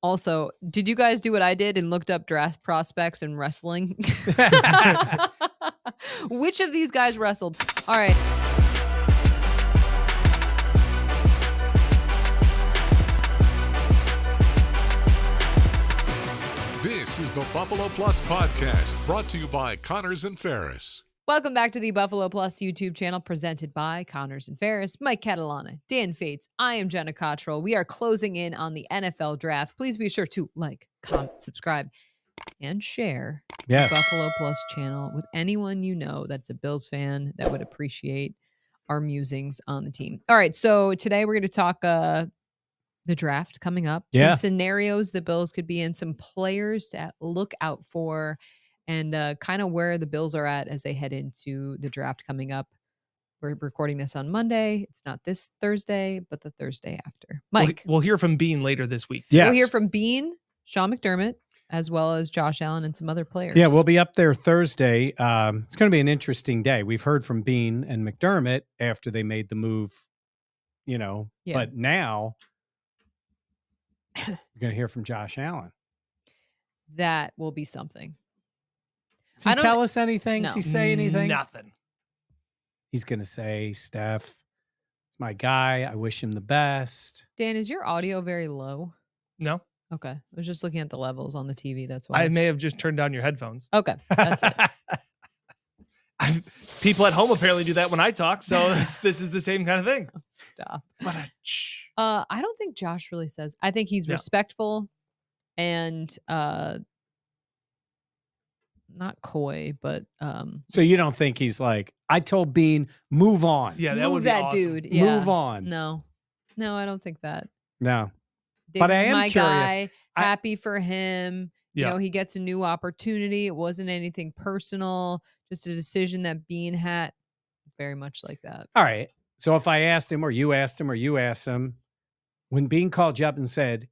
Also, did you guys do what I did and looked up draft prospects in wrestling? Which of these guys wrestled? All right. This is the Buffalo Plus Podcast, brought to you by Connors and Ferris. Welcome back to the Buffalo Plus YouTube channel, presented by Connors and Ferris. Mike Catalana, Dan Fates. I am Jenna Cottrell. We are closing in on the NFL draft. Please be sure to like, comment, subscribe, and share the Buffalo Plus channel with anyone you know that's a Bills fan that would appreciate our musings on the team. All right, so today we're going to talk the draft coming up, some scenarios the Bills could be in, some players to look out for, and kind of where the Bills are at as they head into the draft coming up. We're recording this on Monday. It's not this Thursday, but the Thursday after. Mike. We'll hear from Beane later this week. Yes. We'll hear from Beane, Sean McDermott, as well as Josh Allen and some other players. Yeah, we'll be up there Thursday. It's going to be an interesting day. We've heard from Beane and McDermott after they made the move, but now you're going to hear from Josh Allen. That will be something. Does he tell us anything? No. Does he say anything? Nothing. He's going to say, Steph, it's my guy. I wish him the best. Dan, is your audio very low? No. Okay. I was just looking at the levels on the TV. That's why. I may have just turned down your headphones. Okay. That's it. People at home apparently do that when I talk, so this is the same kind of thing. Stop. What a I don't think Josh really says. I think he's respectful and not coy, but so you don't think he's like, I told Beane, move on. Yeah, that move would be that awesome. dude. Yeah. Move on. No, I don't think that. No. Diggs But I is am my curious. guy. Happy for him. You know, he gets a new opportunity. It wasn't anything personal, just a decision that Beane had. Very much like that. All right. So if I asked him, or you asked him, or you asked him, when Beane called you up and said,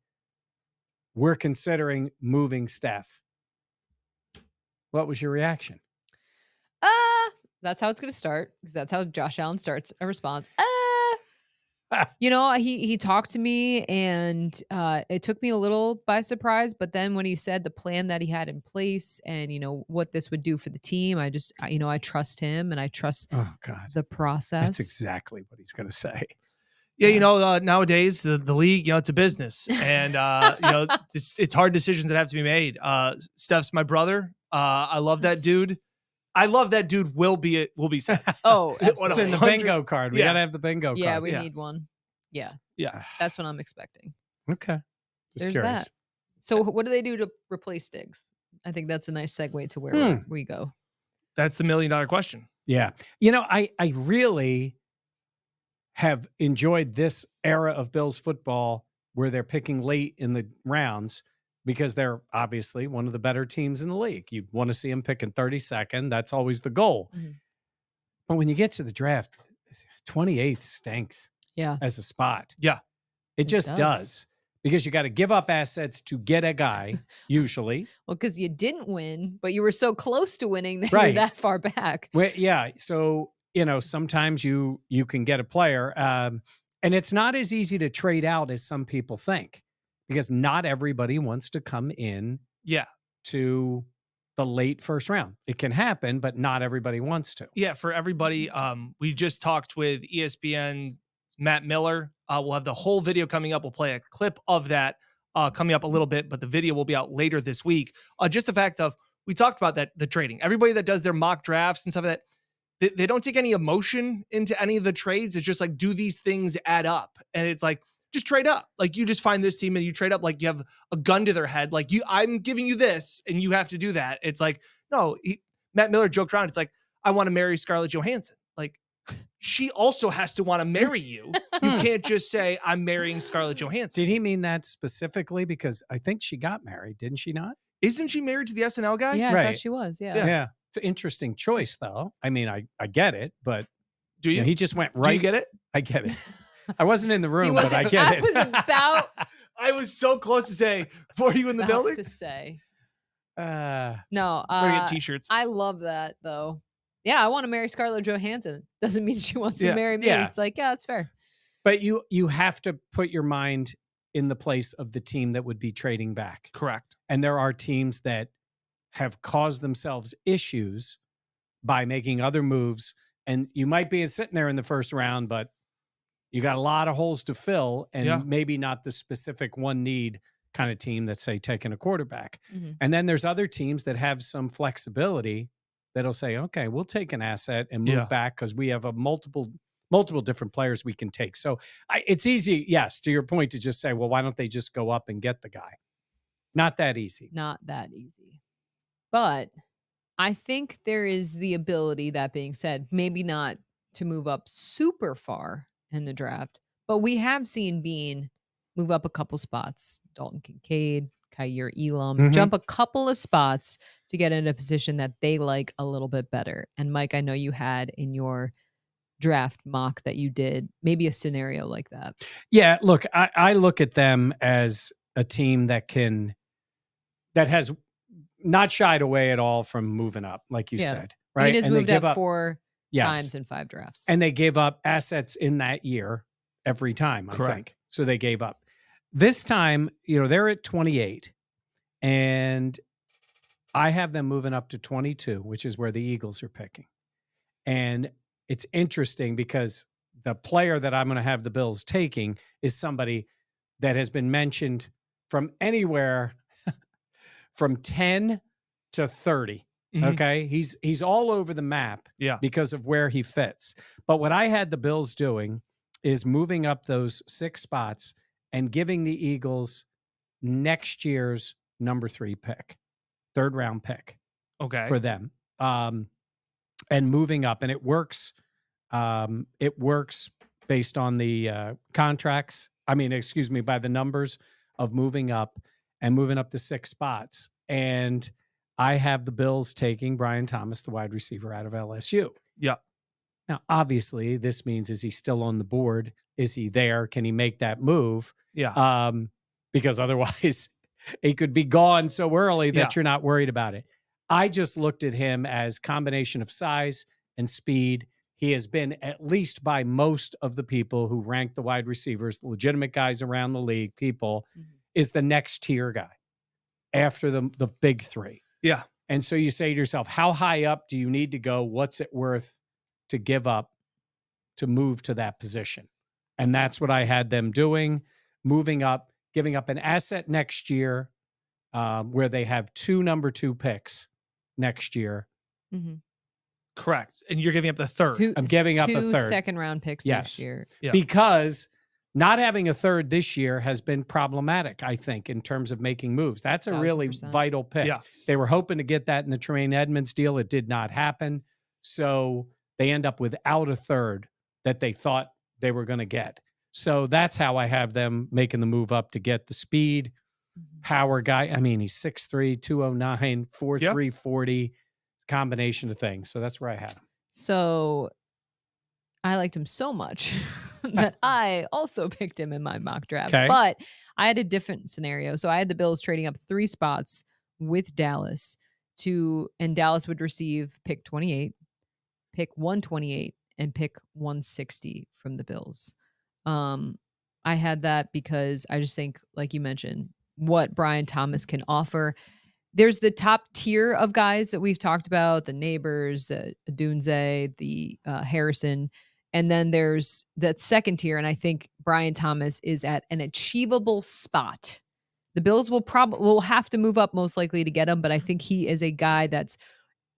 we're considering moving Steph, what was your reaction? That's how it's going to start, because that's how Josh Allen starts a response. He talked to me, and it took me a little by surprise. But then when he said the plan that he had in place and, what this would do for the team, I trust him, and I trust the process. That's exactly what he's going to say. Yeah, nowadays the league, it's a business, and it's hard decisions that have to be made. Steph's my brother. I love that dude. Will be set. Oh, it's in the bingo card. We got to have the bingo card. Yeah, we need one. Yeah. That's what I'm expecting. Okay. There's curious. That. So what do they do to replace Diggs? I think that's a nice segue to where we go. That's the $1 million question. Yeah. I really have enjoyed this era of Bills football where they're picking late in the rounds, because they're obviously one of the better teams in the league. You want to see them picking 32nd. That's always the goal. Mm-hmm. But when you get to the draft, 28th stinks as a spot. Yeah. It just does. Because you got to give up assets to get a guy, usually. Well, because you didn't win, but you were so close to winning that you're that far back. Well, yeah. So, sometimes you can get a player. And it's not as easy to trade out as some people think, because not everybody wants to come in to the late first round. It can happen, but not everybody wants to. Yeah, for everybody, we just talked with ESPN's Matt Miller. We'll have the whole video coming up. We'll play a clip of that coming up a little bit, but the video will be out later this week. Just the fact of, we talked about the trading. Everybody that does their mock drafts and stuff like that, they don't take any emotion into any of the trades. It's just like, do these things add up? And it's like, just trade up. Like, you just find this team and you trade up. Like, you have a gun to their head. Like, I'm giving you this and you have to do that. It's like, no, Matt Miller joked around. It's like, I want to marry Scarlett Johansson. Like, she also has to want to marry you. You can't just say, I'm marrying Scarlett Johansson. Did he mean that specifically? Because I think she got married. Didn't she not? Isn't she married to the SNL guy? Yeah, I thought she was. Yeah. It's an interesting choice, though. I mean, I get it, but do you? He just went right. Do you get it? I get it. I wasn't in the room, but I get it. I was so close to say, were you in the building? To say. No. We're gonna get t-shirts. I love that, though. Yeah, I want to marry Scarlett Johansson. Doesn't mean she wants to marry me. It's like, yeah, that's fair. But you have to put your mind in the place of the team that would be trading back. Correct. And there are teams that have caused themselves issues by making other moves. And you might be sitting there in the first round, but you got a lot of holes to fill, and maybe not the specific one need kind of team that's, say, taking a quarterback. And then there's other teams that have some flexibility that'll say, okay, we'll take an asset and move back because we have a multiple different players we can take. So it's easy, yes, to your point, to just say, well, why don't they just go up and get the guy? Not that easy. Not that easy. But I think there is the ability, that being said, maybe not to move up super far in the draft, but we have seen Beane move up a couple spots. Dalton Kincaid, Kyer Elam, jump a couple of spots to get in a position that they like a little bit better. And Mike, I know you had in your draft mock that you did maybe a scenario like that. Yeah, look, I look at them as a team that has not shied away at all from moving up, like you said, right? Beane has moved up 4 times in 5 drafts. And they gave up assets in that year every time, I think. So they gave up. This time, they're at 28, and I have them moving up to 22, which is where the Eagles are picking. And it's interesting because the player that I'm going to have the Bills taking is somebody that has been mentioned from anywhere from 10 to 30. Okay. He's all over the map because of where he fits. But what I had the Bills doing is moving up those 6 spots and giving the Eagles next year's number 3 pick, 3rd round pick for them. And moving up. And it works. It works based on the contracts. By the numbers of moving up the 6 spots. And I have the Bills taking Brian Thomas, the wide receiver out of LSU. Yeah. Now, obviously, this means, is he still on the board? Is he there? Can he make that move? Yeah. Because otherwise, he could be gone so early that you're not worried about it. I just looked at him as combination of size and speed. He has been, at least by most of the people who rank the wide receivers, the legitimate guys around the league, is the next tier guy after the big 3. Yeah. And so you say to yourself, how high up do you need to go? What's it worth to give up to move to that position? And that's what I had them doing, moving up, giving up an asset next year where they have 2 number 2 picks next year. Correct. And you're giving up the 3rd. I'm giving up a 2 3rd. second round picks next year. Yeah. Because not having a 3rd this year has been problematic, I think, in terms of making moves. That's a really 1,000%. vital pick. Yeah. They were hoping to get that in the Tremaine Edmonds deal. It did not happen. So they end up without a 3rd that they thought they were going to get. So that's how I have them making the move up to get the speed, power guy. I mean, he's 6'3", 209, 4'3", 40, combination of things. So that's where I had him. So I liked him so much that I also picked him in my mock draft. Okay. But I had a different scenario. So I had the Bills trading up 3 spots with Dallas and Dallas would receive pick 28, pick 128, and pick 160 from the Bills. I had that because I just think, like you mentioned, what Brian Thomas can offer. There's the top tier of guys that we've talked about, the Neighbors, the Dunze, the Harrison. And then there's that second tier. And I think Brian Thomas is at an achievable spot. The Bills will have to move up most likely to get him. But I think he is a guy that's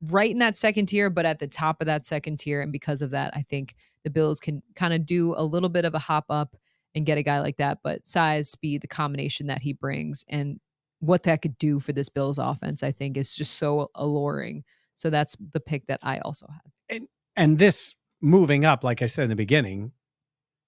right in that second tier, but at the top of that second tier. And because of that, I think the Bills can kind of do a little bit of a hop up and get a guy like that. But size, speed, the combination that he brings, and what that could do for this Bills offense, I think, is just so alluring. So that's the pick that I also had. And this moving up, like I said in the beginning,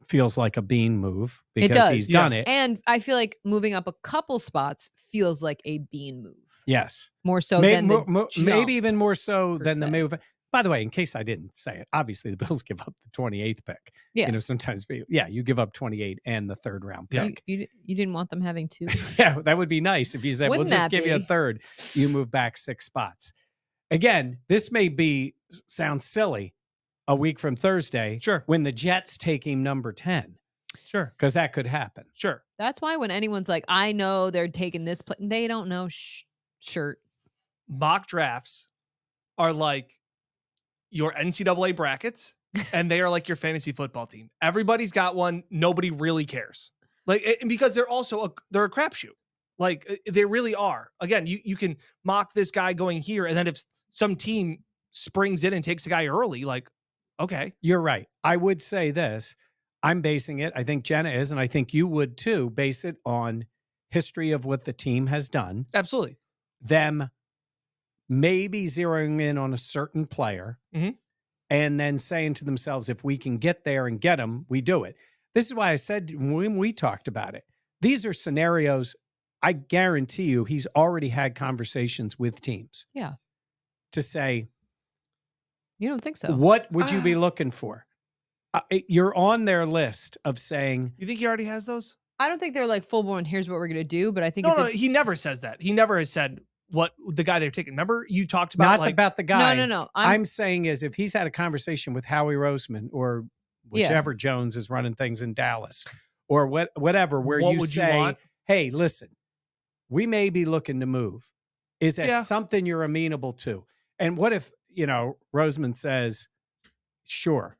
feels like a Beane move because he's done it. And I feel like moving up a couple spots feels like a Beane move. Yes. More so than the maybe even more so than the se. move. By the way, in case I didn't say it, obviously the Bills give up the 28th pick. Yeah. Sometimes, you give up 28 and the 3rd round pick. You didn't want them having 2? Yeah, that would be nice if you said, Wouldn't we'll just that give you a be? 3rd. You move back 6 spots. Again, this may sound silly a week from Thursday. Sure. When the Jets take him number 10. Sure. Because that could happen. Sure. That's why when anyone's like, I know they're taking this, they don't know shirt. Mock drafts are like your NCAA brackets, and they are like your fantasy football team. Everybody's got one. Nobody really cares. Because they're also they're a crapshoot. They really are. Again, you can mock this guy going here, and then if some team springs in and takes a guy early, okay. You're right. I would say this. I'm basing it, I think Jenna is, and I think you would too, base it on history of what the team has done. Absolutely. Them maybe zeroing in on a certain player and then saying to themselves, if we can get there and get them, we do it. This is why I said when we talked about it, these are scenarios I guarantee you he's already had conversations with teams. Yeah. To say, you don't think so? What would you be looking for? You're on their list of saying. You think he already has those? I don't think they're like full blown. Here's what we're going to do. But I think no, he never says that. He never has said what the guy they're taking. Remember you talked about not about the guy. No. I'm saying is if he's had a conversation with Howie Roseman or whichever Jones is running things in Dallas or whatever, where what you would say, you want? hey, listen, we may be looking to move. Is that something you're amenable to? And what if, Roseman says, sure,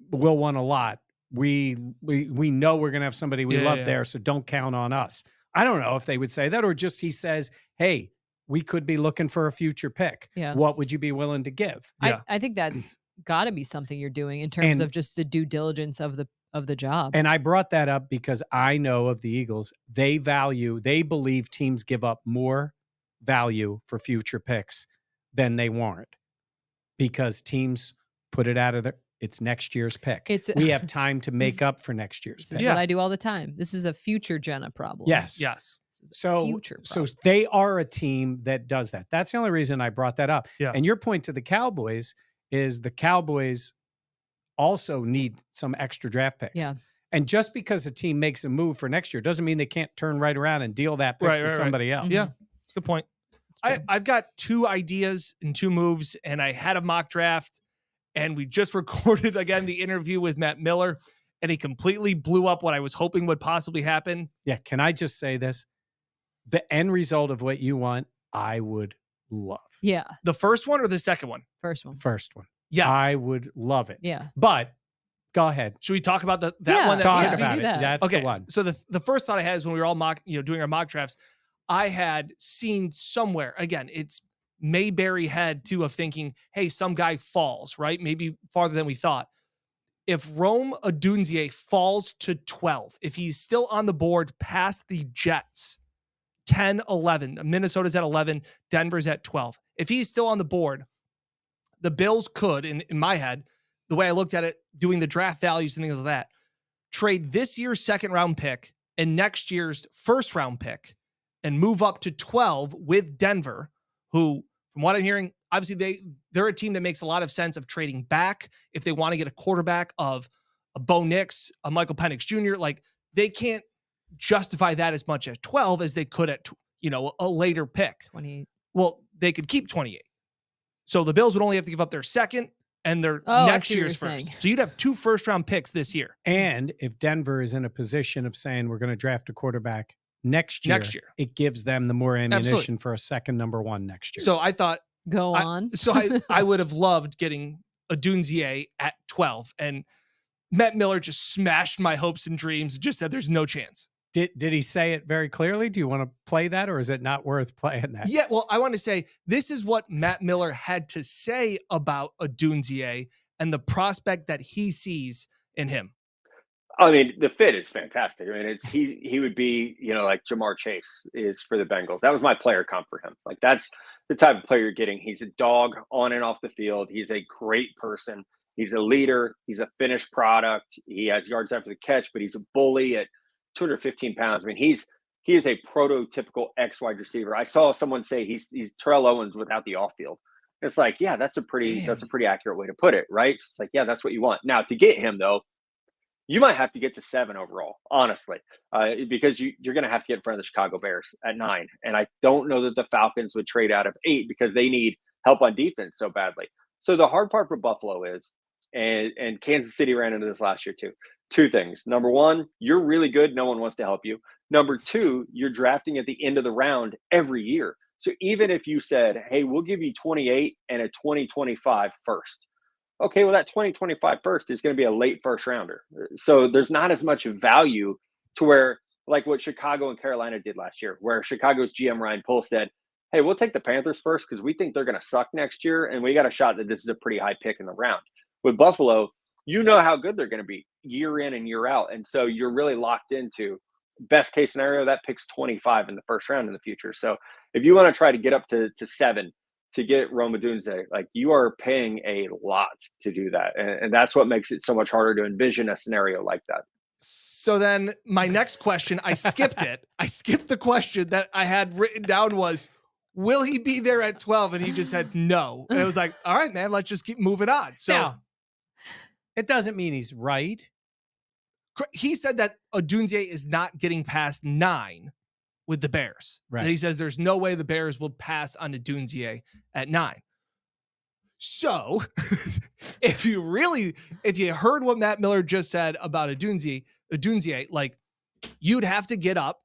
we'll want a lot. We know we're going to have somebody we love there, so don't count on us. I don't know if they would say that, or just he says, hey, we could be looking for a future pick. Yeah. What would you be willing to give? Yeah. I think that's got to be something you're doing in terms of just the due diligence of the job. And I brought that up because I know of the Eagles. They believe teams give up more value for future picks than they warrant because teams put it out of it's next year's pick. We have time to make up for next year's pick. This is what I do all the time. This is a future Jenna problem. Yes. So they are a team that does that. That's the only reason I brought that up. Yeah. And your point to the Cowboys is the Cowboys also need some extra draft picks. Yeah. And just because a team makes a move for next year doesn't mean they can't turn right around and deal that pick to somebody else. Yeah, that's a good point. I've got 2 ideas and 2 moves, and I had a mock draft, and we just recorded again the interview with Matt Miller, and he completely blew up what I was hoping would possibly happen. Yeah, can I just say this? The end result of what you want, I would love. Yeah. The first one or the second one? First one. First one. Yes. I would love it. Yeah. But go ahead. Should we talk about that one? Talk about it. That. That's the one. So the first thought I had is when we were all doing our mock drafts, I had seen somewhere, again, it's Mayberry head too of thinking, hey, some guy falls, right? Maybe farther than we thought. If Rome Odunze falls to 12, if he's still on the board past the Jets, 10, 11, Minnesota's at 11, Denver's at 12. If he's still on the board, the Bills could, in my head, the way I looked at it, doing the draft values and things like that, trade this year's second round pick and next year's first round pick and move up to 12 with Denver, who, from what I'm hearing, obviously they're a team that makes a lot of sense of trading back if they want to get a quarterback of a Bo Nix, a Michael Penix Jr. They can't justify that as much at 12 as they could at a later pick. 28. Well, they could keep 28. So the Bills would only have to give up their second and their next year's first. So you'd have 2 first-round picks this year. And if Denver is in a position of saying we're going to draft a quarterback next year, it gives them the more ammunition for a second number 1 next year. So I thought, go on. I would have loved getting a Odunze at 12, and Matt Miller just smashed my hopes and dreams and just said there's no chance. Did he say it very clearly? Do you want to play that, or is it not worth playing that? Yeah, well, I want to say this is what Matt Miller had to say about Odunze and the prospect that he sees in him. I mean, the fit is fantastic. I mean, he would be, like Jamar Chase is for the Bengals. That was my player comp for him. That's the type of player you're getting. He's a dog on and off the field. He's a great person. He's a leader. He's a finished product. He has yards after the catch, but he's a bully at 215 pounds. I mean, he is a prototypical X wide receiver. I saw someone say he's Terrell Owens without the off field. It's like, yeah, that's a pretty accurate way to put it, right? It's like, yeah, that's what you want. Now, to get him though, you might have to get to 7 overall, honestly, because you're going to have to get in front of the Chicago Bears at 9. And I don't know that the Falcons would trade out of 8 because they need help on defense so badly. So the hard part for Buffalo is, and Kansas City ran into this last year too, two things. Number one, you're really good. No one wants to help you. Number two, you're drafting at the end of the round every year. So even if you said, hey, we'll give you 28 and a 2025 first. Okay, well, that 2025 first is going to be a late first rounder. So there's not as much value to where, like what Chicago and Carolina did last year, where Chicago's GM Ryan Pohl said, hey, we'll take the Panthers first because we think they're going to suck next year. And we got a shot that this is a pretty high pick in the round. With Buffalo, you know how good they're going to be year in and year out. And so you're really locked into best case scenario, that pick's 25 in the first round in the future. So if you want to try to get up to 7 to get Rome Odunze, like you are paying a lot to do that. And that's what makes it so much harder to envision a scenario like that. So then my next question, I skipped it. I skipped the question that I had written down was, will he be there at 12? And he just said no. And it was like, all right, man, let's just keep moving on. So now, it doesn't mean he's right. He said that Odunze is not getting past 9 with the Bears. Right. And he says there's no way the Bears will pass on Odunze at 9. So if you heard what Matt Miller just said about Odunze, like you'd have to get up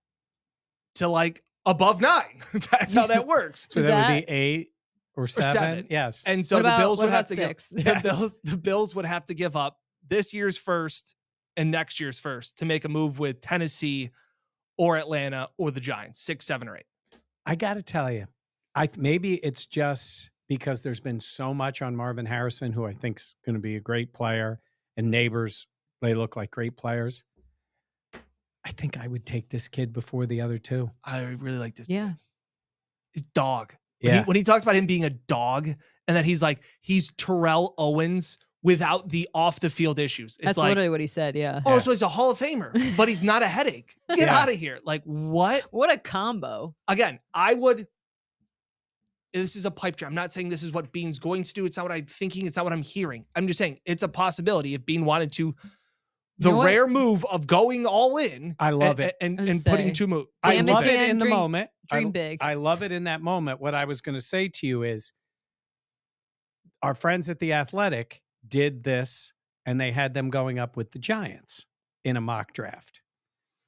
to like above 9. That's how that works. So that would be 8 or 7. Yes. And so the Bills would have to 6? The Bills would have to give up this year's first and next year's first to make a move with Tennessee or Atlanta or the Giants, 6, 7, or 8. I got to tell you, maybe it's just because there's been so much on Marvin Harrison, who I think is going to be a great player, and Neighbors, they look like great players. I think I would take this kid before the other two. I really like this. Yeah. His dog. Yeah. When he talks about him being a dog and that he's Terrell Owens without the off the field issues. It's That's like, literally what he said. Yeah. oh, so he's a Hall of Famer, but he's not a headache. Get out of here. Like what? What a combo. Again, this is a pipe dream. I'm not saying this is what Beane's going to do. It's not what I'm thinking. It's not what I'm hearing. I'm just saying it's a possibility if Beane wanted to. The rare move of going all in. I love it. And putting 2 moves. I love it in the moment. Dream big. I love it in that moment. What I was going to say to you is our friends at The Athletic did this, and they had them going up with the Giants in a mock draft.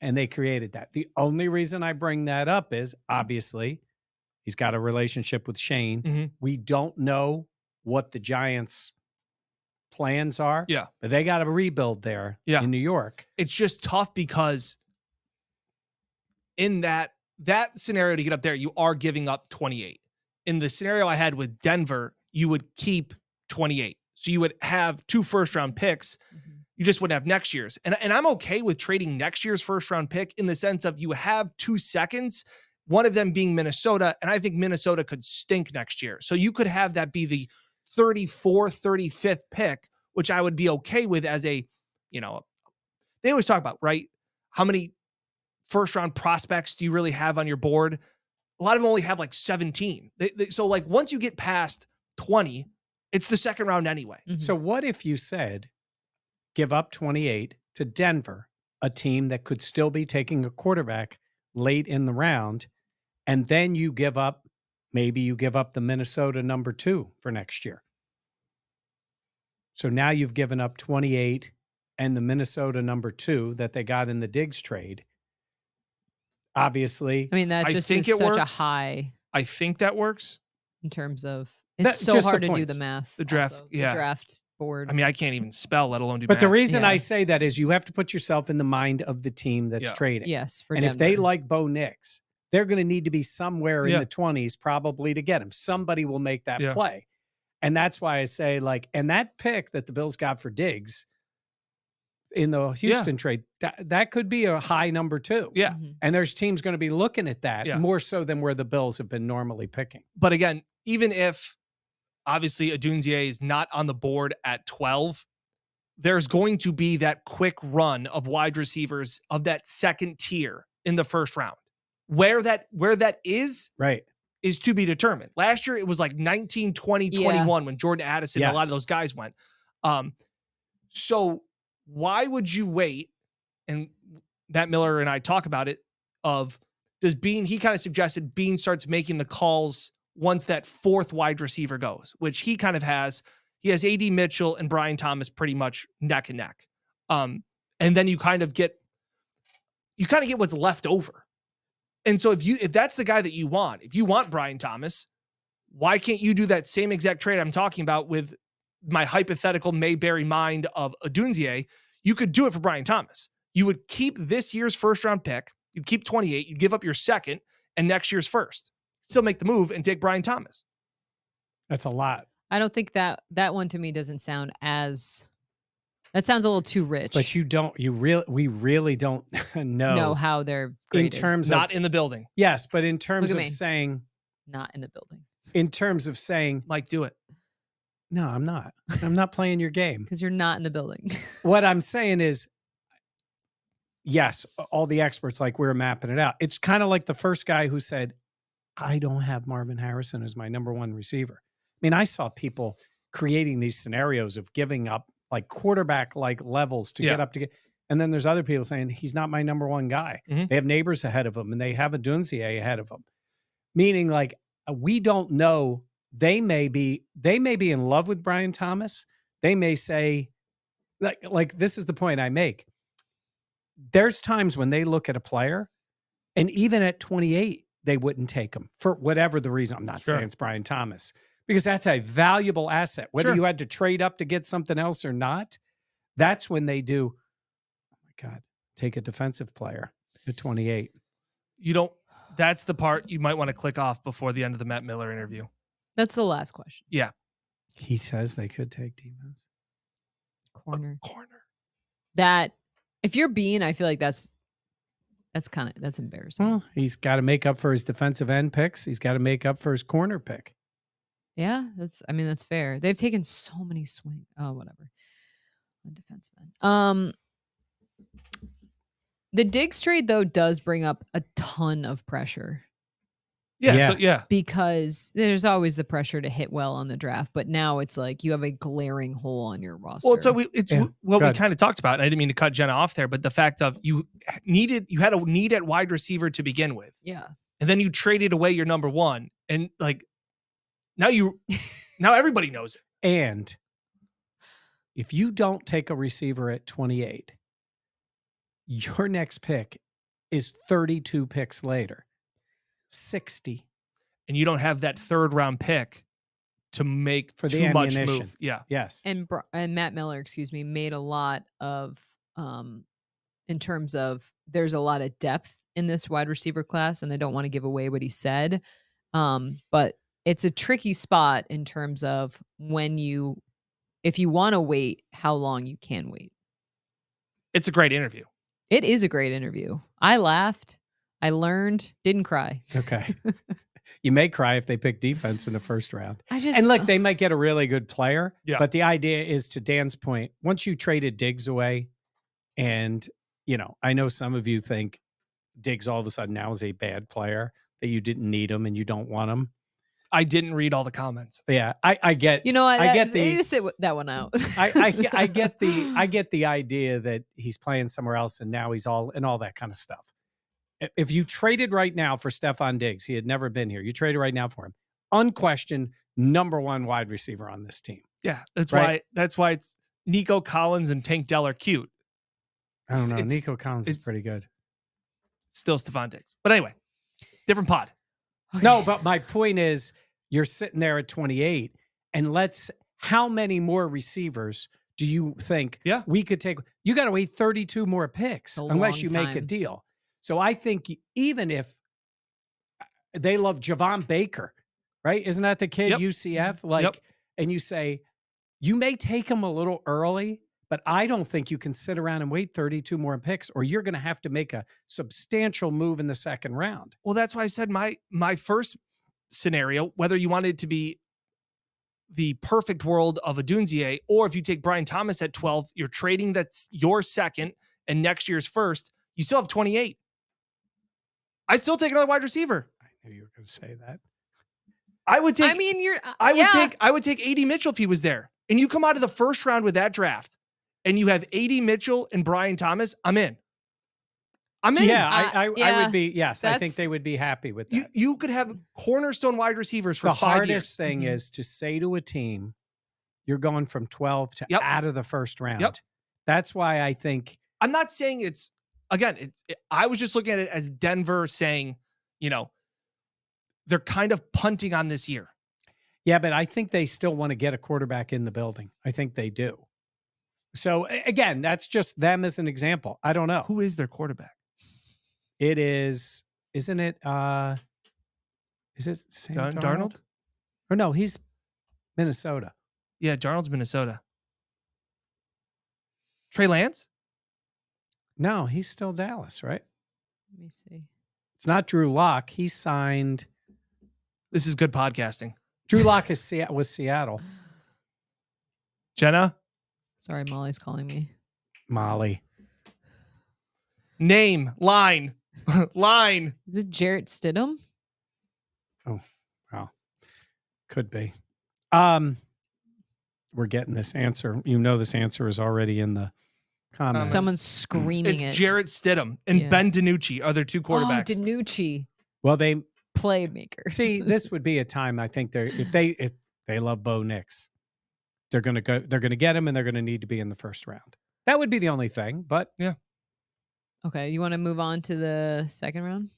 And they created that. The only reason I bring that up is obviously he's got a relationship with Shane. Mm-hmm. We don't know what the Giants' plans are. Yeah. But they got a rebuild there in New York. It's just tough because in that scenario to get up there, you are giving up 28. In the scenario I had with Denver, you would keep 28. So you would have 2 first-round picks. Mm-hmm. You just wouldn't have next year's. And I'm okay with trading next year's first-round pick in the sense of you have 2 seconds, one of them being Minnesota, and I think Minnesota could stink next year. So you could have that be the 34th, 35th pick, which I would be okay with as a, they always talk about, right? How many first-round prospects do you really have on your board? A lot of them only have like 17. So like once you get past 20, it's the second round anyway. Mm-hmm. So what if you said, give up 28 to Denver, a team that could still be taking a quarterback late in the round, and then you give up, maybe you give up the Minnesota number 2 for next year. So now you've given up 28 and the Minnesota number 2 that they got in the Diggs trade. Obviously. I mean, that just is such a high. I think that works. In terms of, it's so hard to do the math. The draft, also, the draft board. I mean, I can't even spell, let alone do But math. the reason I say that is you have to put yourself in the mind of the team that's trading. Yes, and Denver. If they like Bo Nix, they're going to need to be somewhere in the 20s probably to get him. Somebody will make that play. And that's why I say, like, and that pick that the Bills got for Diggs in the Houston trade, that could be a high number 2. Yeah. Mm-hmm. And there's teams going to be looking at that more so than where the Bills have been normally picking. But again, even if obviously Odunze is not on the board at 12, there's going to be that quick run of wide receivers of that second tier in the first round. Where that is to be determined. Last year, it was like 19, 20, 21 when Jordan Addison, a lot of those guys went. So why would you wait? And Matt Miller and I talk about it does Beane, he kind of suggested Beane starts making the calls once that 4th wide receiver goes, which he kind of has. He has AD Mitchell and Brian Thomas pretty much neck and neck. And And then you kind of get what's left over. And so if that's the guy that you want, if you want Brian Thomas, why can't you do that same exact trade I'm talking about with my hypothetical Mayberry mind of Odunze? You could do it for Brian Thomas. You would keep this year's first round pick. You'd keep 28. You'd give up your second and next year's first. Still make the move and take Brian Thomas. That's a lot. I don't think that one to me doesn't sound as. That sounds a little too rich. But we really don't know how they're graded. in terms Not of in the building. Yes, but in terms Look of at me. saying, not in the building. in terms of saying, Mike, do it. no, I'm not. I'm not playing your game. Because you're not in the building. What I'm saying is, yes, all the experts, like, we're mapping it out. It's kind of like the first guy who said, I don't have Marvin Harrison as my number one receiver. I mean, I saw people creating these scenarios of giving up like quarterback like levels to get up to get. And then there's other people saying he's not my number one guy. Mhm. They have neighbors ahead of him and they have Odunze ahead of him. Meaning, like, we don't know. They may be in love with Brian Thomas. They may say, like this is the point I make. There's times when they look at a player, and even at 28, they wouldn't take him for whatever the reason. I'm not saying it's Brian Thomas, because that's a valuable asset. Whether you had to trade up to get something else or not, that's when they do, oh my God, take a defensive player at 28. That's the part you might want to click off before the end of the Matt Miller interview. That's the last question. Yeah. He says they could take defense. Corner. Corner. That, if you're Beane, I feel like that's embarrassing. Well, he's got to make up for his defensive end picks. He's got to make up for his corner pick. Yeah, that's fair. They've taken so many swings. Oh, whatever. On defensive end. The Diggs trade, though, does bring up a ton of pressure. Yeah. Because there's always the pressure to hit well on the draft, but now it's like you have a glaring hole on your roster. Well, so we kind of talked about, and I didn't mean to cut Jenna off there, but the fact of you had a need at wide receiver to begin with. Yeah. And then you traded away your number one. And like now everybody knows it. And if you don't take a receiver at 28, your next pick is 32 picks later. 60. And you don't have that third round pick to make for too the much ammunition. move. Yeah. Yes. And Matt Miller, made a lot of in terms of there's a lot of depth in this wide receiver class, and I don't want to give away what he said. But it's a tricky spot in terms of if you want to wait, how long you can wait. It's a great interview. It is a great interview. I laughed. I learned, didn't cry. Okay. You may cry if they pick defense in the first round. And look, they might get a really good player. Yeah. But the idea is, to Dan's point, once you traded Diggs away, and, I know some of you think Diggs all of a sudden now is a bad player, that you didn't need him and you don't want him. I didn't read all the comments. Yeah, I get. I get the. Just sit that one out. I get the idea that he's playing somewhere else and now he's all that kind of stuff. If you traded right now for Stephon Diggs, he had never been here. You traded right now for him. Unquestioned number one wide receiver on this team. Yeah, that's why it's Nico Collins and Tank Dell are cute. I don't know. Nico Collins is pretty good. Still Stephon Diggs. But anyway, different pod. Okay. No, but my point is, you're sitting there at 28, and how many more receivers do you think we could take? You got to wait 32 more picks unless you make a deal. So I think even if they love Javon Baker, right? Isn't that the kid, UCF? And you say, you may take him a little early, but I don't think you can sit around and wait 32 more picks, or you're going to have to make a substantial move in the second round. Well, that's why I said my first scenario, whether you wanted it to be the perfect world of Odunze, or if you take Brian Thomas at 12, you're trading that's your second and next year's first, you still have 28. I'd still take another wide receiver. I knew you were going to say that. I would take. I mean, I would take AD Mitchell if he was there, and you come out of the first round with that draft, and you have AD Mitchell and Brian Thomas. I'm in. Yeah, I would be. Yes, I think they would be happy with that. You could have cornerstone wide receivers for 5 years. The hardest thing is to say to a team, you're going from 12 to out of the first round. Yep. That's why I think I'm not saying it's, again, I was just looking at it as Denver saying, they're kind of punting on this year. Yeah, but I think they still want to get a quarterback in the building. I think they do. So again, that's just them as an example. I don't know. Who is their quarterback? It is, isn't it? Is it Sam Darnold? Or no, he's Minnesota. Yeah, Darnold's Minnesota. Trey Lance? No, he's still Dallas, right? Let me see. It's not Drew Lock. He signed. This is good podcasting. Drew Lock was Seattle. Jenna? Sorry, Molly's calling me. Molly. Name. Line. Line. Is it Jarrett Stidham? Oh, wow. Could be. We're getting this answer. You know this answer is already in the comments. Someone's screaming It's it. Jarrett Stidham and Ben DiNucci are their two quarterbacks. Oh, DiNucci. Well, they Playmaker. see this would be a time I think if they love Bo Nix, they're gonna get him and they're gonna need to be in the first round. That would be the only thing, but yeah. Okay, you want to move on to the second round?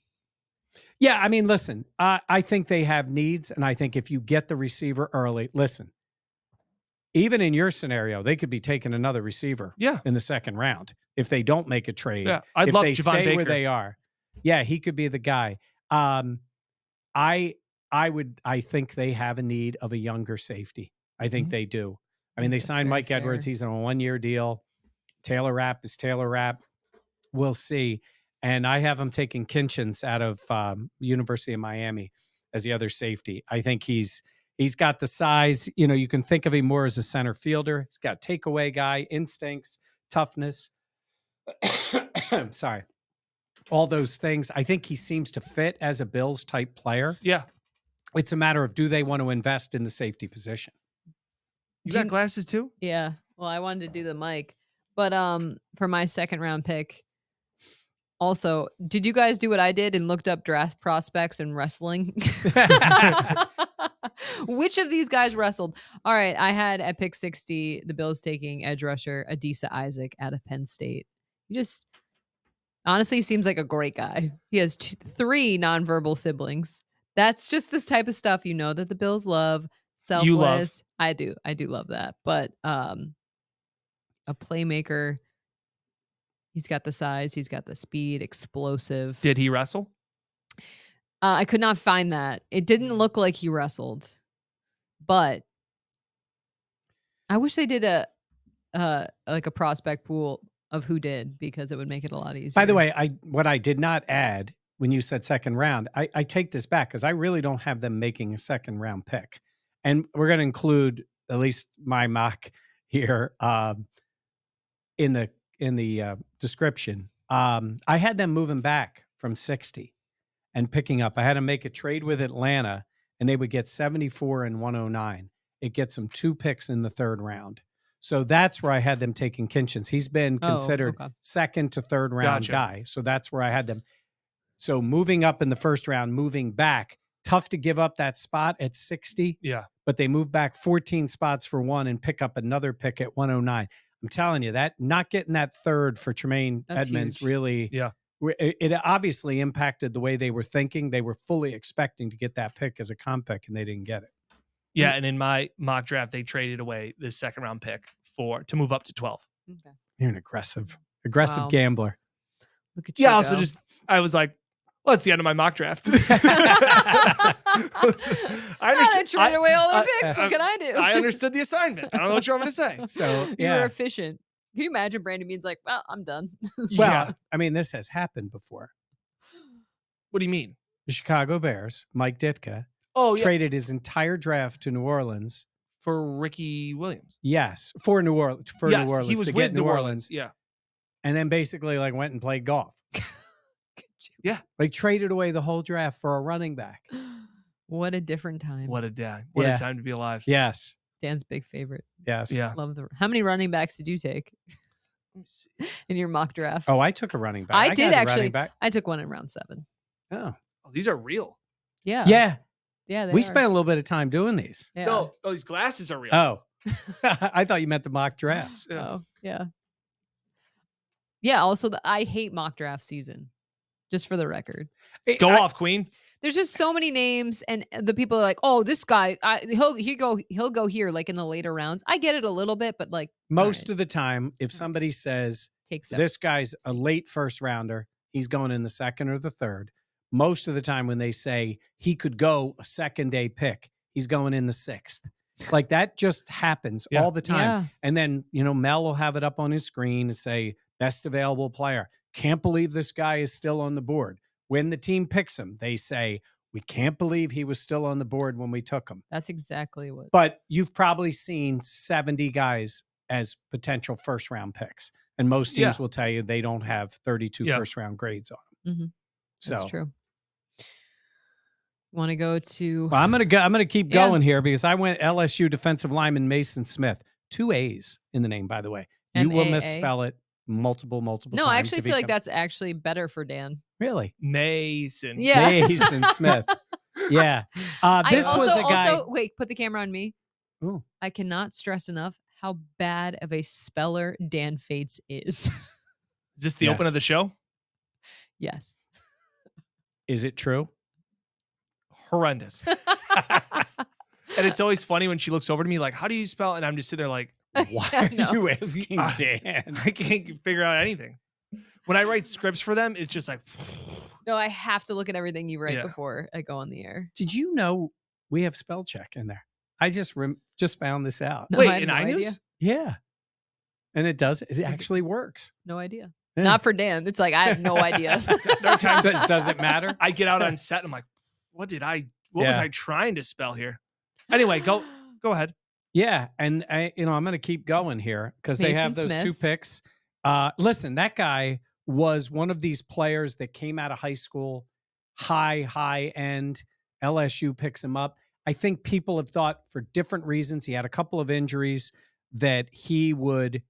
Yeah, I mean, listen, I think they have needs, and I think if you get the receiver early, listen, even in your scenario, they could be taking another receiver in the second round if they don't make a trade. Yeah, I'd if love they Javon stay Baker. where they are. Yeah, he could be the guy. I think they have a need of a younger safety. I think they do. I mean, they That's signed very Mike fair. Edwards. He's on a 1-year deal. Taylor Rapp is Taylor Rapp. We'll see. And I have him taking KINCHENS out of University of Miami as the other safety. I think he's got the size. You can think of him more as a center fielder. He's got takeaway guy, instincts, toughness. Sorry. All those things. I think he seems to fit as a Bills type player. Yeah. It's a matter of, do they want to invest in the safety position? You got glasses too? Yeah. Well, I wanted to do the mic. But for my second round pick, also, did you guys do what I did and looked up draft prospects and wrestling? Which of these guys wrestled? All right, I had at pick 60, the Bills taking edge rusher Adisa Isaac out of Penn State. He just honestly seems like a great guy. He has 3 nonverbal siblings. That's just this type of stuff that the Bills love. Selfless. You love. I do love that. But a playmaker. He's got the size. He's got the speed. Explosive. Did he wrestle? I could not find that. It didn't look like he wrestled, but I wish they did a prospect pool of who did, because it would make it a lot easier. By the way, what I did not add when you said second round, I take this back because I really don't have them making a second round pick. And we're going to include at least my mock here in the description. I had them moving back from 60 and picking up. I had to make a trade with Atlanta, and they would get 74 and 109. It gets them 2 picks in the third round. So that's where I had them taking KINCHENS. He's been considered second to third round guy. So that's where I had them. So moving up in the first round, moving back, tough to give up that spot at 60. Yeah. But they move back 14 spots for 1 and pick up another pick at 109. I'm telling you, that not getting that third for Tremaine Edmonds really, it obviously impacted the way they were thinking. They were fully expecting to get that pick as a comp pick, and they didn't get it. Yeah, and in my mock draft, they traded away this second round pick to move up to 12. Okay. You're an aggressive Wow. gambler. Look at you. Yeah, also I was like, well, that's the end of my mock draft. I traded away all their picks. What can I do? I understood the assignment. I don't know what you want me to say. So You were efficient. Can you imagine Brandon Beane's like, well, I'm done. Well, I mean, this has happened before. What do you mean? The Chicago Bears, Mike Ditka, traded his entire draft to New Orleans for Ricky Williams. Yes, for New Orleans. Yes, New Orleans, he was to with get New Orleans. Yeah, and then basically went and played golf. Yeah, traded away the whole draft for a running back. What a different time. What a day. What a time to be alive. Yes. Dan's big favorite. Yes. Yeah. Love how many running backs did you take in your mock draft? Oh, I took a running back. I did got a actually. running back. I took one in round 7. Oh, these are real. Yeah. Yeah. Yeah. We spent a little bit of time doing these. Yeah. No, these glasses are real. Oh, I thought you meant the mock drafts. Oh, yeah. Yeah. Also, I hate mock draft season. Just for the record. Go off, Queen. There's just so many names, and the people are like, "Oh, this guy, he'll go here, like in the later rounds." I get it a little bit, but like most of the time, if somebody says this guy's a late first rounder, he's going in the second or the third. Most of the time, when they say he could go a second day pick, he's going in the sixth. Like that just happens all the time. Yeah. And then Mel will have it up on his screen and say best available player. Can't believe this guy is still on the board. When the team picks him, they say, we can't believe he was still on the board when we took him. That's exactly what. But you've probably seen 70 guys as potential first round picks. And most teams will tell you they don't have 32 first round grades on them. Mm-hmm. So that's true. Want to go to? Well, I'm gonna keep going here because I went LSU defensive lineman Mason Smith. 2 A's in the name, by the way. You will misspell it multiple times. No, I actually feel like that's actually better for Dan. Really? Mason. Yeah. Mason Smith. Yeah. This was a guy. Also, wait, put the camera on me. Ooh. I cannot stress enough how bad of a speller Dan Fates is. Is this the open of the show? Yes. Is it true? Horrendous. And it's always funny when she looks over to me like, how do you spell? And I'm just sitting there like, why are you asking Dan? I can't figure out anything. When I write scripts for them, it's just like. No, I have to look at everything you write before I go on the air. Did you know we have spell check in there? I just found this out. No, wait, in iNews? Yeah. And it does. It actually works. No idea. Yeah. Not for Dan. It's like, I have no idea. There are times that does it matter? I get out on set and I'm like, what was I trying to spell here? Anyway, go ahead. Yeah. And I'm going to keep going here because they have those 2 picks. Listen, that guy was one of these players that came out of high school, high end. LSU picks him up. I think people have thought for different reasons. He had a couple of injuries that he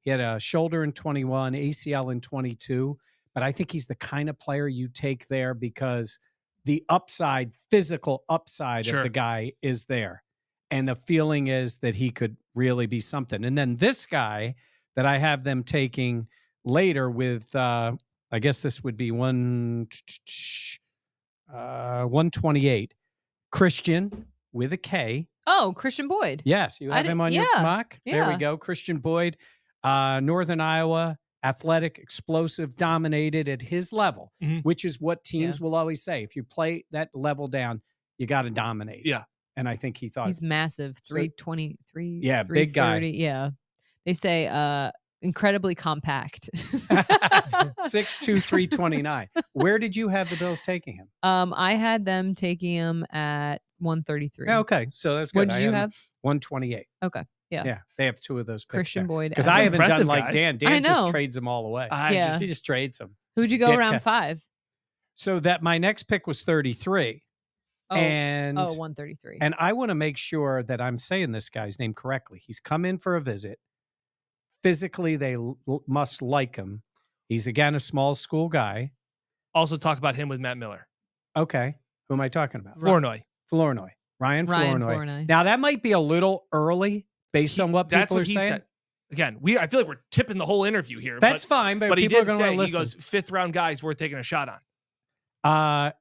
had a shoulder in 21, ACL in 22. But I think he's the kind of player you take there because the physical upside of the guy is there. And the feeling is that he could really be something. And then this guy that I have them taking later with, I guess this would be 128. Christian with a K. Oh, Christian Boyd. Yes, you have him on your mock. There we go. Christian Boyd, Northern Iowa, athletic, explosive, dominated at his level, which is what teams will always say. If you play that level down, you got to dominate. Yeah. And I think he thought he's massive, 323. Yeah, big guy. Yeah. They say incredibly compact. 6'2", 329. Where did you have the Bills taking him? I had them taking him at 133. Yeah, okay. So that's good. What did you have? 128. Okay. Yeah. Yeah. They have 2 of those picks. Christian Boyd. Because I haven't done like guys. Dan. Dan just trades them all away. He just trades them. Who'd you go around 5? So that my next pick was 33. Oh, and 133. And I want to make sure that I'm saying this guy's name correctly. He's come in for a visit. Physically, they must like him. He's, again, a small school guy. Also talk about him with Matt Miller. Okay. Who am I talking about? Flournoy. Ryan Flournoy. Now, that might be a little early based on what people are saying. Said. Again, I feel like we're tipping the whole interview here. That's fine, but he people did are going to listen. He goes, 5th round guys worth taking a shot on.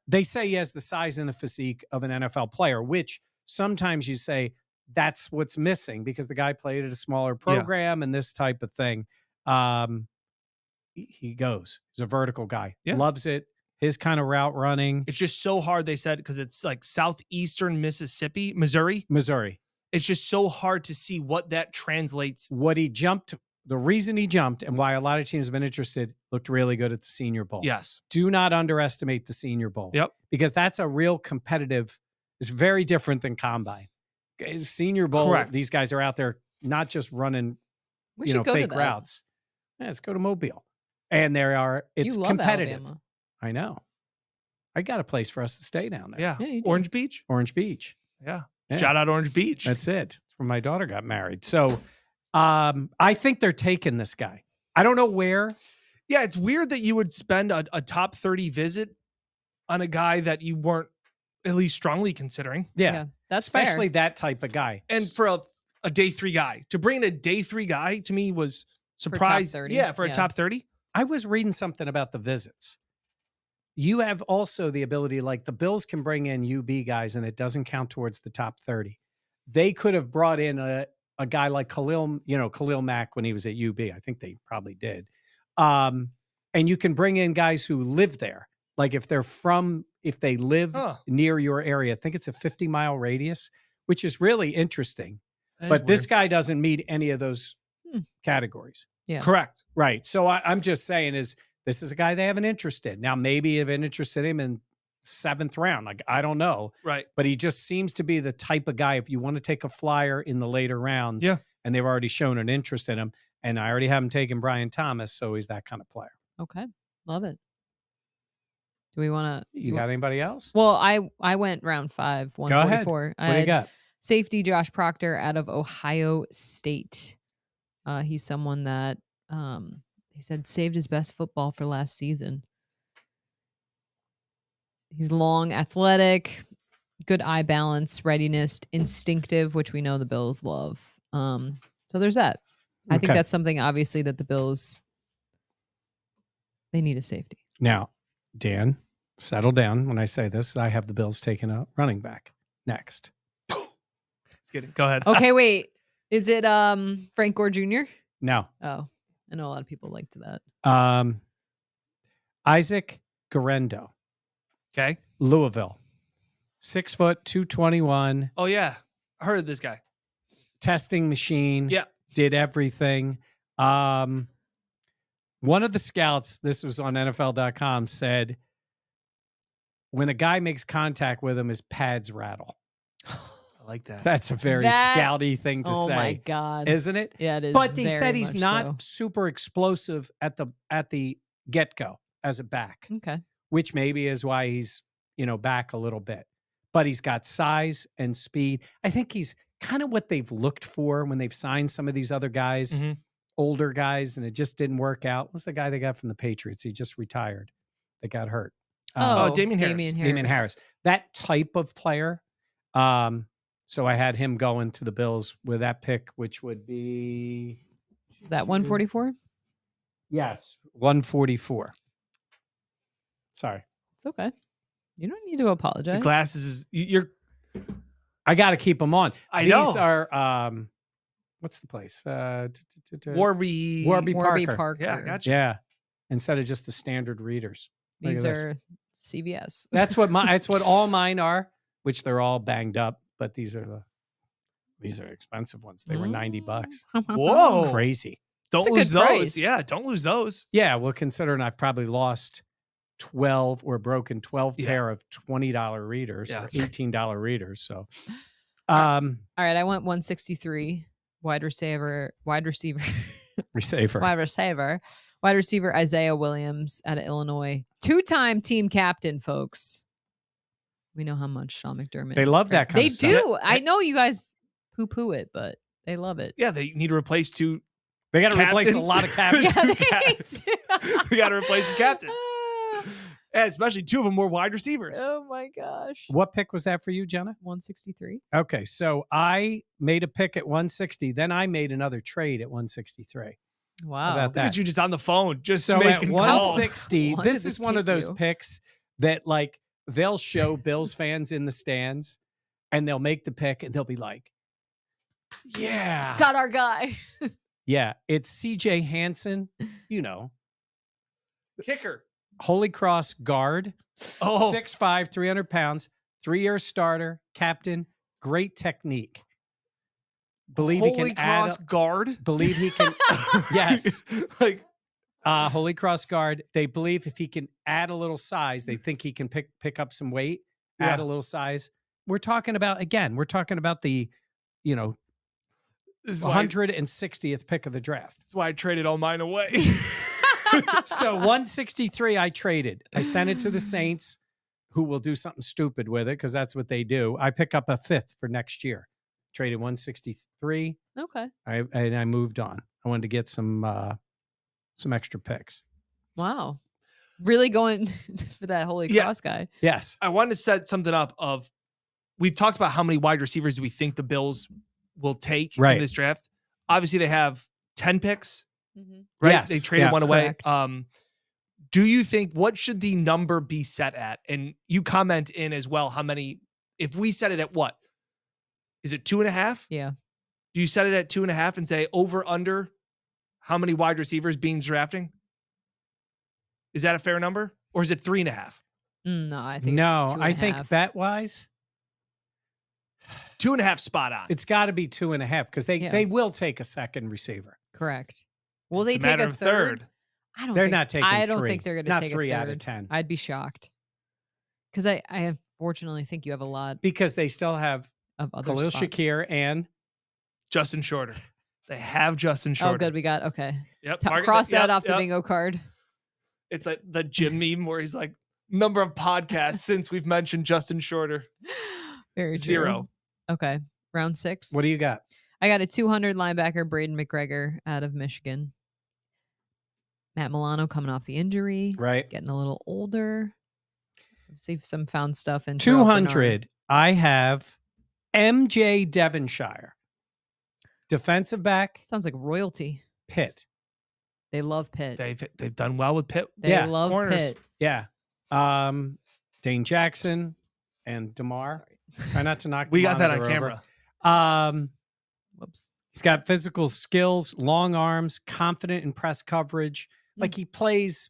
They say he has the size and the physique of an NFL player, which sometimes you say that's what's missing because the guy played at a smaller program and this type of thing. He goes. He's a vertical guy. Loves it. His kind of route running. It's just so hard, they said, because it's like southeastern Missouri. It's just so hard to see what that translates. What he jumped, the reason he jumped and why a lot of teams have been interested, looked really good at the Senior Bowl. Yes. Do not underestimate the Senior Bowl. Yep. Because that's a real competitive, it's very different than Combine. Senior Bowl, correct. These guys are out there not just running, fake routes. Yeah, let's go to Mobile. And it's competitive. Alabama. I know. I got a place for us to stay down there. Yeah. Orange Beach. Yeah. Shout out Orange Beach. That's it. It's where my daughter got married. So I think they're taking this guy. I don't know where. Yeah, it's weird that you would spend a top 30 visit on a guy that you weren't at least strongly considering. Yeah. That's especially fair. that type of guy. And for a day 3 guy. To bring in a day 3 guy to me was surprised. For a top 30. Yeah, for a top 30. I was reading something about the visits. You have also the ability, like the Bills can bring in UB guys and it doesn't count towards the top 30. They could have brought in a guy like Khalil Mack when he was at UB. I think they probably did. And you can bring in guys who live there. Like if they live near your area, I think it's a 50-mile radius, which is really interesting. But this guy doesn't meet any of those categories. Yeah. Correct. Right. So I'm just saying this is a guy they have an interest in. Now, maybe have an interest in him in 7th round. Like, I don't know. Right. But he just seems to be the type of guy, if you want to take a flyer in the later rounds, and they've already shown an interest in him, and I already have him taking Brian Thomas, so he's that kind of player. Okay. Love it. Do we want to? You got anybody else? Well, I went round 5, 144. What do you got? Safety Josh Proctor out of Ohio State. He's someone that he said saved his best football for last season. He's long, athletic, good eye balance, readiness, instinctive, which we know the Bills love. So there's that. I think that's something obviously that the Bills, they need a safety. Now, Dan, settle down when I say this. I have the Bills taking a running back next. Let's get it. Go ahead. Okay, wait. Is it Frank Gore Jr.? No. Oh, I know a lot of people liked that. Isaac Guerendo. Okay. Louisville. 6 foot, 221. Oh, yeah. I heard of this guy. Testing machine. Yeah. Did everything. One of the scouts, this was on NFL.com, said when a guy makes contact with him, his pads rattle. I like that. That's a very scouty thing to say. Oh my God. Isn't it? Yeah, it is. But they said he's not so. super explosive at the get-go as a back. Okay. Which maybe is why he's, back a little bit. But he's got size and speed. I think he's kind of what they've looked for when they've signed some of these other guys, older guys, and it just didn't work out. What's the guy they got from the Patriots? He just retired. They got hurt. Damian Harris. Damian Harris. That type of player. So I had him going to the Bills with that pick, which would be... Is that 144? Yes, 144. Sorry. It's okay. You don't need to apologize. The glasses is I got to keep them on. I know. These are what's the place? Warby Parker. Yeah, I got you. Yeah. Instead of just the standard readers. These are CVS. That's what all mine are, which they're all banged up, but these are expensive ones. They were $90. Whoa. Crazy. Don't lose those. Price. Yeah, don't lose those. Yeah, well, considering I've probably lost 12 or broken 12 pair of $20 readers or $18 readers. So, all right. I went 163 wide receiver Isaiah Williams out of Illinois, 2-time team captain, folks. We know how much Sean McDermott. They love that kind of stuff. They do. I know you guys poo-poo it, but they love it. Yeah, they need to replace 2. They got to replace a lot of captains. We got to replace some captains. And especially 2 of them were wide receivers. Oh my gosh. What pick was that for you, Jenna? 163. Okay, so I made a pick at 160. Then I made another trade at 163. Wow. How about that? Look at you just on the phone. Just so making at 160, this is one of those picks that like they'll show Bills fans in the stands and they'll make the pick and they'll be like, yeah. Got our guy. Yeah, it's CJ Hanson, kicker. Holy Cross guard, 6'5", 300 pounds, 3-year starter, captain, great technique. Believe Holy he can Cross guard? Believe he can, yes. Like Holy Cross guard, they believe if he can add a little size, they think he can pick up some weight, add a little size. We're talking about the, 160th pick of the draft. That's why I traded all mine away. So 163 I traded. I sent it to the Saints, who will do something stupid with it because that's what they do. I pick up a 5th for next year. Traded 163. Okay. I moved on. I wanted to get some extra picks. Wow. Really going for that Holy Cross guy. Yes. I wanted to set something up of, we've talked about how many wide receivers do we think the Bills will take in this draft. Obviously, they have 10 picks. right? Yes, They traded one away. correct. Do you think, what should the number be set at? And you comment in as well, how many, if we set it at what? Is it 2.5? Yeah. Do you set it at 2.5 and say over under how many wide receivers Beane's drafting? Is that a fair number? Or is it 3.5? No, I think No, it's 2.5. I think bet wise, 2.5 spot on. it's got to be 2.5 because Yeah. they will take a second receiver. Correct. Will It's they a take matter a of third? I don't They're think, not taking I don't three. think they're going to Not take a 3 third. out of 10. I'd be shocked. Because I unfortunately think you have a lot Because they still have of other Khalil spots. Shakir and Justin Shorter. They have Justin Shorter. Oh, good. We got, okay. Yep. Cross that yep, off the yep. bingo card. It's like the Jim meme where he's like, number of podcasts since we've mentioned Justin Shorter. Very true. 0. Okay. Round 6. what do you got? I got a 200 linebacker, Braden McGregor out of Michigan. Matt Milano coming off the injury. Right. Getting a little older. See if some found stuff in 200. I have MJ Devonshire. Defensive back, Sounds like royalty. Pitt. They love Pitt. They've done well with Pitt. They yeah, love corners. Pitt. Yeah. Dane Jackson and DeMar. Sorry. Try not to knock We the got that on monitor camera. over. Whoops. He's got physical skills, long arms, confident in press coverage. Like he plays,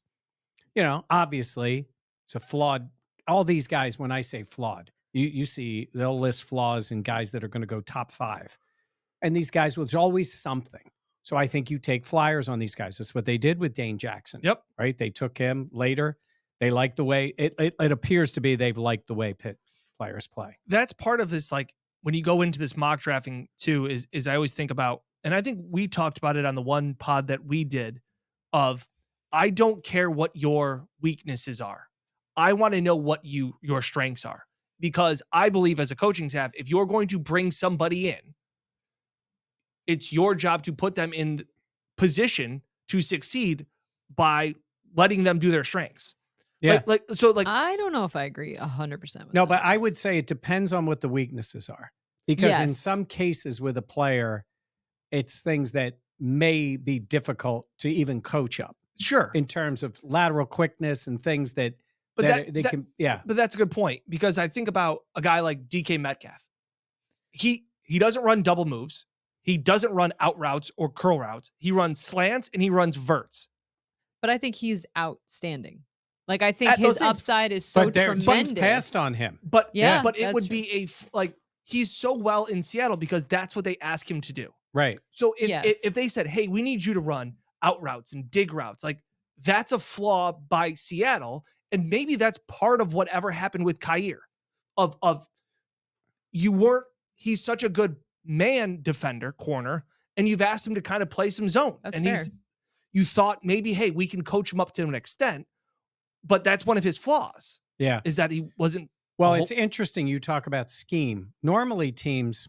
obviously it's a flawed. All these guys, when I say flawed, you see they'll list flaws in guys that are going to go top 5. And these guys, there's always something. So I think you take flyers on these guys. That's what they did with Dane Jackson. Yep. Right? They took him later. They like the way, it appears to be they've liked the way Pitt players play. That's part of this, like, when you go into this mock drafting too, is I always think about, and I think we talked about it on the one pod that we did of, I don't care what your weaknesses are. I want to know what your strengths are, because I believe as a coaching staff, if you're going to bring somebody in, it's your job to put them in position to succeed by letting them do their strengths. Yeah. I don't know if I agree 100% with No, that. but I would say it depends on what the weaknesses are. Because in Yes. some cases with a player, it's things that may be difficult to even coach up Sure. in terms of lateral quickness and things that, But But that's a good point, because I think about a guy like DK Metcalf. He doesn't run double moves. He doesn't run out routes or curl routes. He runs slants and he runs verts. But I think he's outstanding. Like, I think At those his things. upside is so but their tremendous. teams passed on him. But Yeah, but it that's would true. be he's so well in Seattle because that's what they ask him to do. Right. So if Yes. they said, hey, we need you to run out routes and dig routes, like, that's a flaw by Seattle. And maybe that's part of whatever happened with Khair. He's such a good man defender, corner, and you've asked him to kind of play some zone. That's and fair. you thought maybe, hey, we can coach him up to an extent, but that's one of his flaws, Yeah. is that he wasn't. Well, it's interesting you talk about scheme. Normally teams,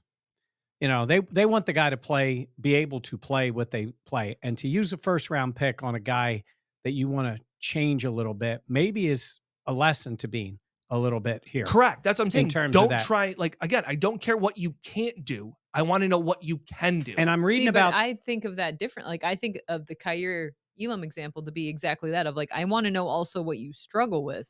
they want the guy to be able to play what they play. And to use a first round pick on a guy that you want to change a little bit, maybe is a lesson to Beane a little bit here. Correct. That's what I'm saying. In terms of Don't that. try, again, I don't care what you can't do. I want to know what you can do. And I'm reading See, about, but I think of that different. Like, I think of the Khair Elam example to be exactly that, of like, I want to know also what you struggle with,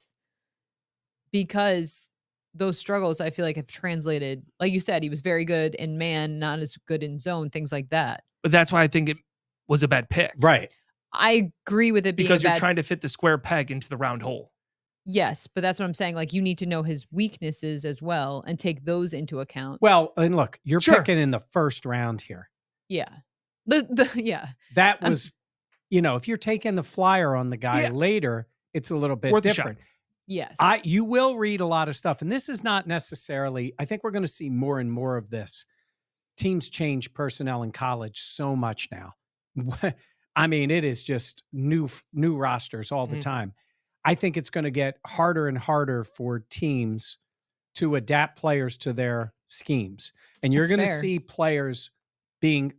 because those struggles I feel like have translated. Like you said, he was very good in man, not as good in zone, things like that. But that's why I think it was a bad pick. right. I agree with it being Because a you're bad, trying to fit the square peg into the round hole. yes, but that's what I'm saying. Like, you need to know his weaknesses as well and take those into account. Well, and look, you're Sure. picking in the first round here. Yeah. Yeah. That was, if you're taking the flyer on the guy Yeah. later, it's a little bit Worth a shot. different. Yes. You will read a lot of stuff, and this is not necessarily, I think we're going to see more and more of this. Teams change personnel in college so much now. I mean, it is just new rosters all the Mhm. time. I think it's going to get harder and harder for teams to adapt players to their schemes. And you're That's going to fair. see players being,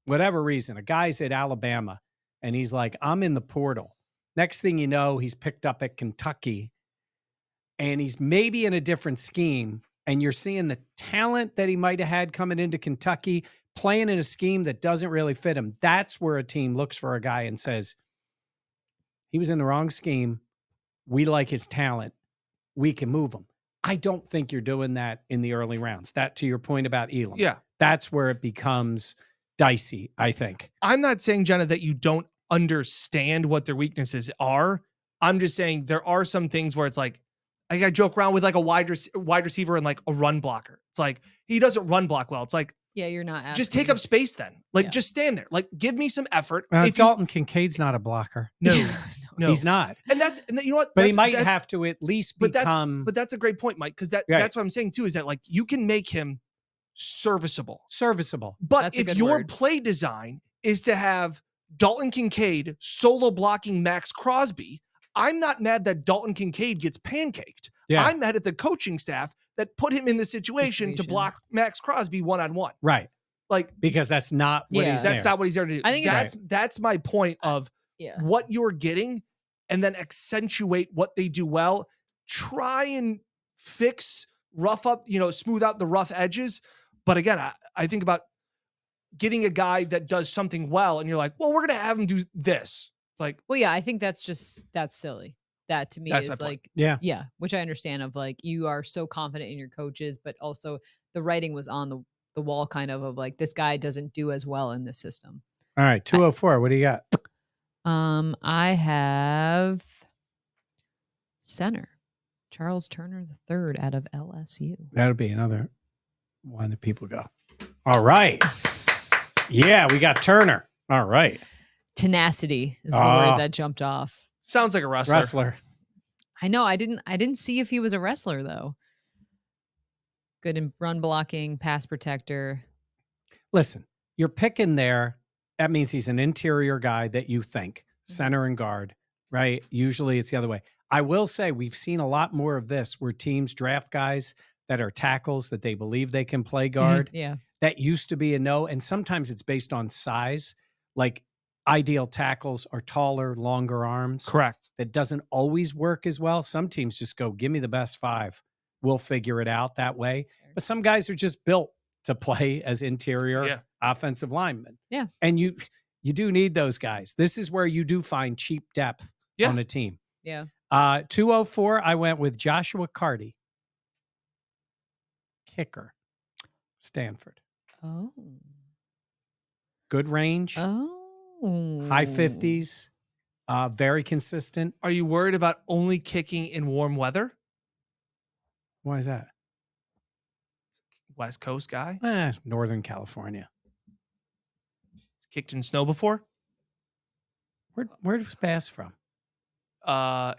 whatever reason, a guy's at Alabama and he's like, I'm in the portal. Next thing you know, he's picked up at Kentucky and he's maybe in a different scheme. And you're seeing the talent that he might have had coming into Kentucky, playing in a scheme that doesn't really fit him. That's where a team looks for a guy and says, he was in the wrong scheme. We like his talent. We can move him. I don't think you're doing that in the early rounds. That, to your point about Elam. Yeah. That's where it becomes dicey, I think. I'm not saying, Jenna, that you don't understand what their weaknesses are. I'm just saying there are some things where it's like, I got to joke around with like a wide receiver and like a run blocker. It's like, he doesn't run block well. It's like, Yeah, you're not asking. just take up space then. Like, Yeah. just stand there. Like, give me some effort. Dalton Kincaid's not a blocker. No, He's not. And you know what? But he might have to at least become. But that's a great point, Mike, because that's what I'm saying too, is that like you can make him serviceable. But That's a if good your word. play design is to have Dalton Kincaid solo blocking Max Crosby, I'm not mad that Dalton Kincaid gets pancaked. Yeah. I'm mad at the coaching staff that put him in the situation to block Max Crosby one-on-one. Right. Like, because that's not what he's that's there. not what he's there to do. I think that's my point of what you're getting, and then accentuate what they do well. Try and fix, rough up, smooth out the rough edges. But again, I think about getting a guy that does something well, and you're like, well, we're going to have him do this. It's like, well, yeah, I think that's silly. That to me That's my is point. like, yeah, which I understand of like, you are so confident in your coaches, but also the writing was on the wall kind of like, this guy doesn't do as well in this system. All right. 204. What do you got? I have center Charles Turner III out of LSU. That'll be another one that people go, all right. Yeah, we got Turner. All right. Tenacity is the word that jumped off. sounds like a wrestler. I know. I didn't see if he was a wrestler though. Good in run blocking, pass protector. Listen, you're picking there. That means he's an interior guy that you think, center and guard, right? Usually it's the other way. I will say we've seen a lot more of this where teams draft guys that are tackles that they believe they can play guard. Yeah. That used to be a no. And sometimes it's based on size. Like ideal tackles are taller, longer arms. Correct. That doesn't always work as well. Some teams just go, give me the best five. We'll figure it out that way. But some guys are just built to play as interior offensive linemen. Yeah. And you do need those guys. This is where you do find cheap depth on a team. Yeah. 204, I went with Joshua KARTY. Kicker. Stanford. Oh. Good range. Oh. High 50s. Very consistent. Are you worried about only kicking in warm weather? Why is that? West Coast guy? Northern California. He's kicked in snow before? Where was Bass from?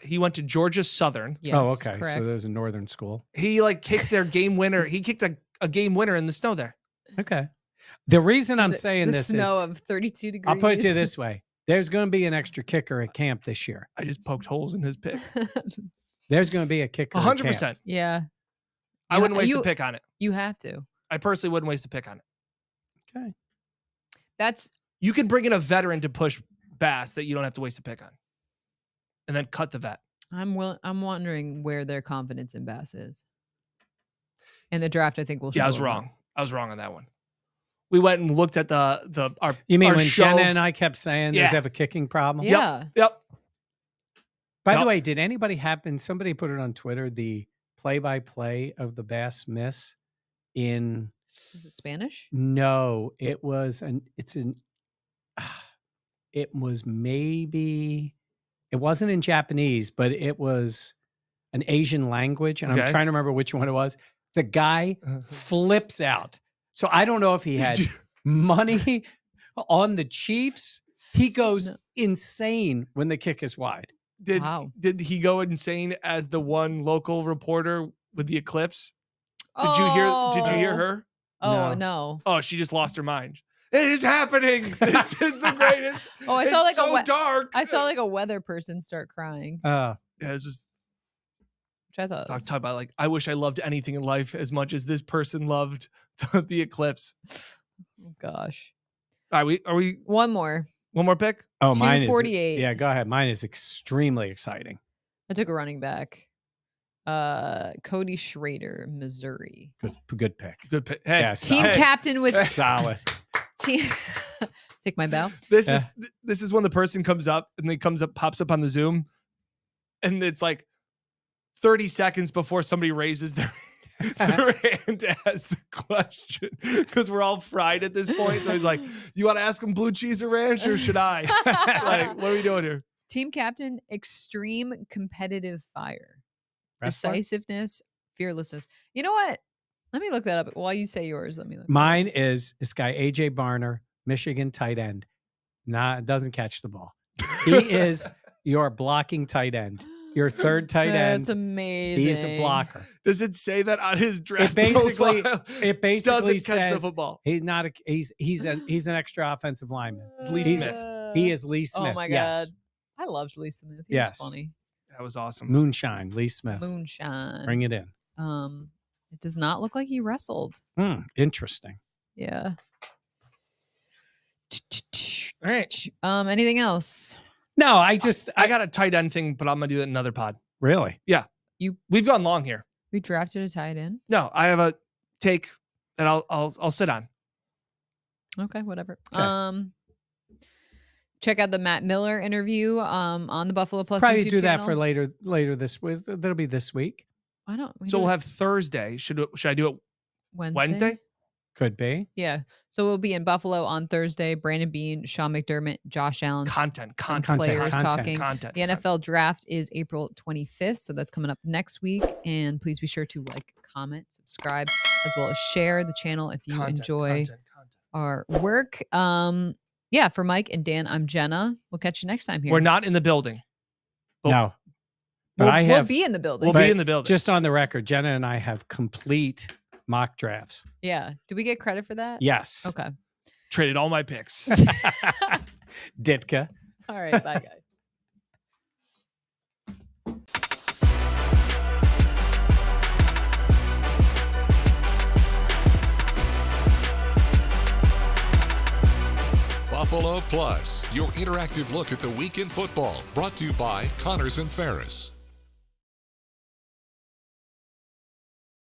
He went to Georgia Southern. Yes, oh, okay. correct. So there's a northern school. He kicked their game winner. He kicked a game winner in the snow there. Okay. The reason I'm saying the this snow is of 32 degrees. I'll put it to you this way. There's going to be an extra kicker at camp this year. I just poked holes in his pick. There's going to be a kicker. 100%. Yeah. I wouldn't waste a pick on it. You have to. I personally wouldn't waste a pick on it. Okay. You can bring in a veteran to push Bass that you don't have to waste a pick on. And then cut the vet. I'm wondering where their confidence in Bass is. And the draft, I think, will show. Yeah, I was wrong. I was wrong on that one. We went and looked at our. You mean our when show. Jenna and I kept saying they have a kicking problem? Yeah. Yep. By the way, did anybody happen? Somebody put it on Twitter. The play-by-play of the Bass miss in. Is it Spanish? No, it was It was maybe. It wasn't in Japanese, but it was an Asian language, and I'm trying to remember which one it was. The guy flips out. So I don't know if he had money on the Chiefs. He goes insane when the kick is wide. Did he go insane as the one local reporter with the eclipse? Did you hear her? Oh no. Oh, she just lost her mind. It is happening. This is the greatest. Oh, I saw it's so dark. I saw like a weather person start crying. Yeah, it's just. Which I thought. Talk about I wish I loved anything in life as much as this person loved the eclipse. Oh gosh. Are we one more pick? Oh, mine is 248. Yeah, go ahead. Mine is extremely exciting. I took a running back. Cody Schrader, Missouri. Good pick. Good pick. Hey, Team captain with solid. Take my bow. This is when the person comes up and they pops up on the Zoom, and it's like 30 seconds before somebody raises their hand to ask the question, because we're all fried at this point. So he's like, "You want to ask him blue cheese or ranch, or should I?" Like, what are we doing here? Team captain: extreme competitive fire, Wrestler? decisiveness, fearlessness. You know what? Let me look that up while you say yours. Let me look. Mine is this guy, AJ Barner, Michigan tight end. Doesn't catch the ball. He is your blocking tight end. Your third tight end. That's amazing. He's a blocker. Does it say that on his draft? It basically doesn't catch the says football. he's not a he's an extra offensive lineman. Lee Smith. He is Lee Smith. Oh my yes. God. I loved Lee Smith. He Yes. was funny. That was awesome. Moonshine, Lee Smith. Moonshine. Bring it in. It does not look like he wrestled. Interesting. Yeah. All right. Anything else? No, I got a tight end thing, but I'm gonna do it in another pod. Really? Yeah. We've gone long here. We drafted a tight end. No, I have a take that I'll sit on. Okay, whatever. Okay. Check out the Matt Miller interview on the Buffalo Plus Probably YouTube do that channel. for later this week. That'll be this week. Why don't we So do we'll it have Thursday. Should I do it Wednesday? Could be. Yeah. So we'll be in Buffalo on Thursday. Brandon Beane, Sean McDermott, Josh Allen. Content. Players talking. Content. The NFL draft is April 25th, so that's coming up next week. And please be sure to like, comment, subscribe, as well as share the channel if you enjoy our work. Yeah, for Mike and Dan, I'm Jenna. We'll catch you next time here. We're not in the building. No. But we'll be in the building. We'll be in the building. Just on the record, Jenna and I have complete mock drafts. Yeah. Do we get credit for that? Yes. Okay. Traded all my picks. Ditka. All right. Bye, guys. Buffalo Plus, your interactive look at the week in football, brought to you by Connors and Ferris.